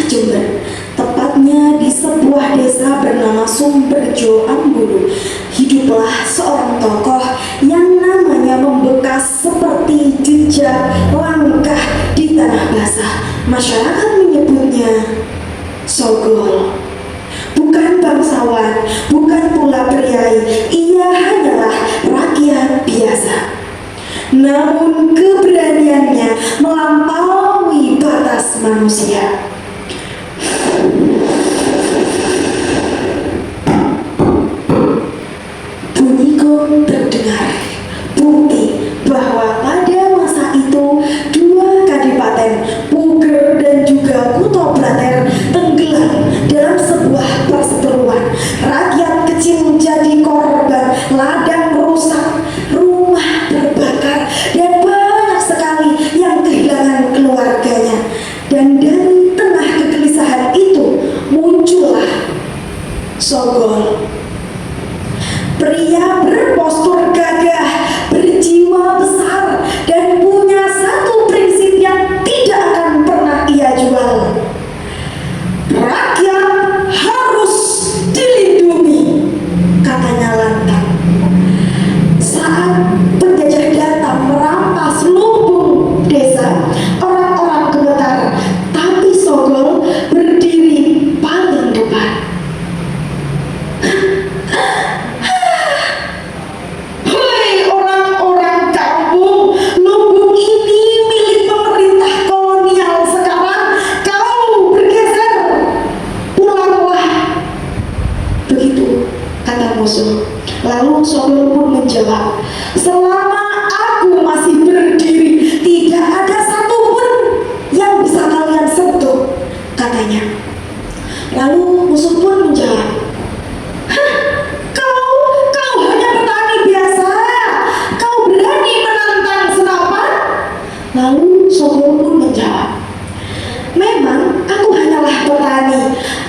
Jember, tepatnya di sebuah desa bernama Sumberjo Ambulu, hiduplah seorang tokoh yang namanya membekas seperti jejak langkah di tanah basah. Masyarakat menyebutnya Sogol. Bukan bangsawan, bukan pula priai, ia hanyalah rakyat biasa. Namun keberaniannya melampaui batas manusia. Bunyi gong terdengar, bukti bahwa pada masa itu dua kadipaten, Puger dan juga Kuto Blater, tenggelam dalam sebuah perseteruan. Rakyat kecil menjadi korban, ladang rusak, rumah terbakar, dan banyak sekali yang kehilangan keluarganya. Dan dari tengah kegelisahan itu muncullah Sogol, pria berpostur gagah, berjiwa besar, dan punya satu prinsip yang tidak akan pernah ia jual. Rakyat harus dilindungi, katanya lantang. Saat penjajah datang merampas lumbung desa, orang-orang gemetar, tapi Sogol berdiri paling depan. Hei orang-orang kampung, lumbung ini milik pemerintah kolonial. Sekarang kau bergeser, pulanglah. Begitu kata musuh. Lalu Sogol pun menjawab, selama aku masih berdiri, tidak ada satupun yang bisa kalian sentuh, katanya. Lalu musuh pun menjawab, Kau hanya petani biasa. Kau berani menantang senapan? Lalu Sogol pun menjawab, memang aku hanyalah petani.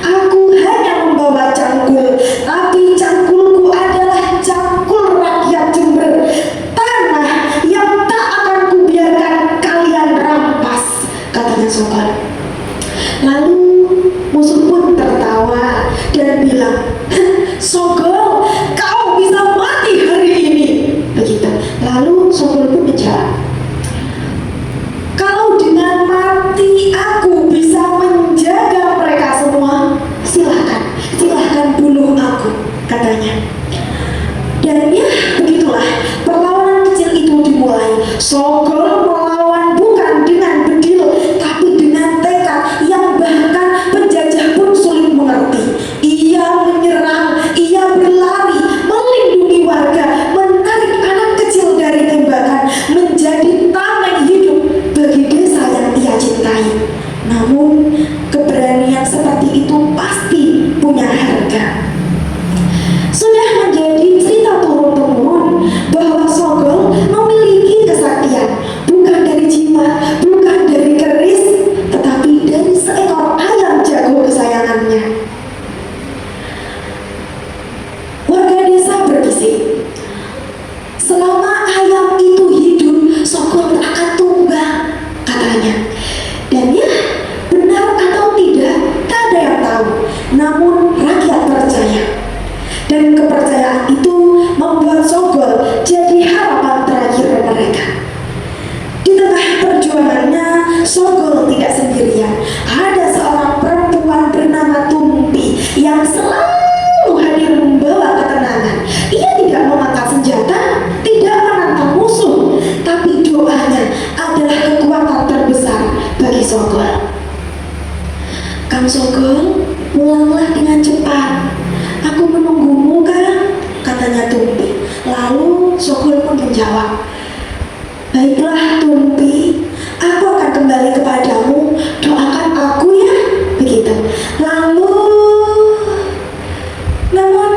Aku hanya membawa cangkul, tapi cangkulku adalah cangkul rakyat Jember, tanah yang tak akan kubiarkan kalian rampas, katanya Sogol. Lalu musuh pun tertawa dan bilang, Sogol, kau bisa mati hari ini. Begitu. Lalu Sogol pun menjawab, kalau dengan mati aku bisa menjaga mereka semua, silahkan bunuh aku, katanya. Dan ya begitulah perlawanan kecil itu dimulai. Sogol melawan bukan dengan bedil, tapi dengan tekad yang bahkan penjajah pun sulit mengerti. Ia menyerang, ia berlari, melindungi warga, menarik anak kecil dari tembakan, menjadi tameng hidup bagi desa yang ia cintai. Namun keberanian seperti itu pasti punya harga. Sudah menjadi cerita turun-temurun bahwa Sogol memiliki kesaktian, bukan dari jimat, bukan dari keris, tetapi dari seekor ayam jago kesayangannya. Warga desa berbisik, selama ayam itu hidup, Sogol tak akan tumbang, katanya. Dan ya, benar atau tidak, tak ada yang tahu. Namun rakyat percaya. Dan kepercayaan itu membuat Sogol jadi harapan terakhir mereka. Di tengah perjuangannya, Sogol tidak sendirian. Ada seorang perempuan bernama Tumpi yang selalu hadir membawa ketenangan. Ia tidak mengangkat senjata, tidak menantang musuh, tapi doanya adalah kekuatan terbesar bagi Sogol. Kang Sogol, pulanglah dengan cepat. Aku menunggumu, Kang, katanya Tumpi. Lalu Sogol pun menjawab, baiklah Tumpi, aku akan kembali kepadamu. Doakan aku ya. Begitu. Lalu, namun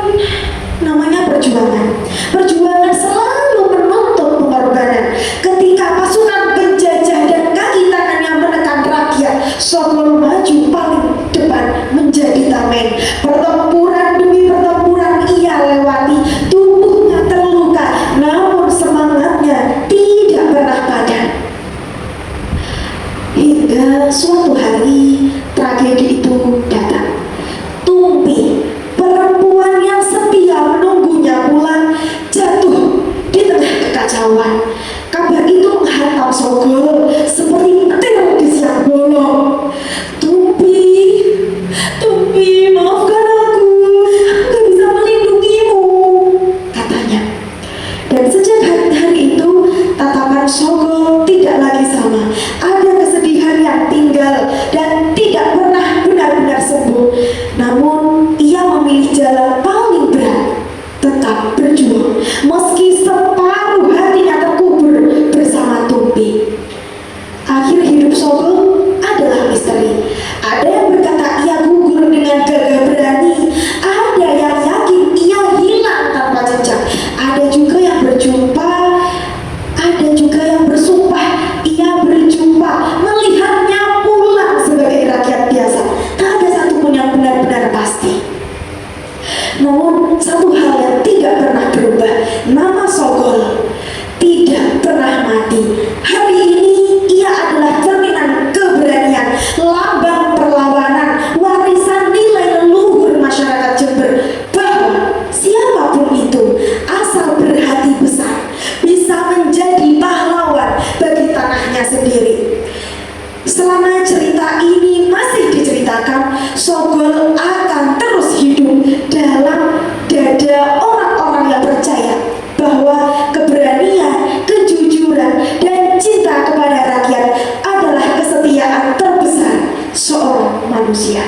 namanya perjuangan. Perjuangan selalu menuntut pengorbanan. Ketika pasukan penjajah dan kaki tangannya menekan rakyat, Sogol maju paling depan menjadi tameng. Pertempuran demi pertempuran ia lewati. Tubuhnya terluka, namun semangatnya tidak pernah padam. Hingga mengatakan Sogol akan terus hidup dalam dada orang-orang yang percaya bahwa keberanian, kejujuran, dan cinta kepada rakyat adalah kesetiaan terbesar seorang manusia.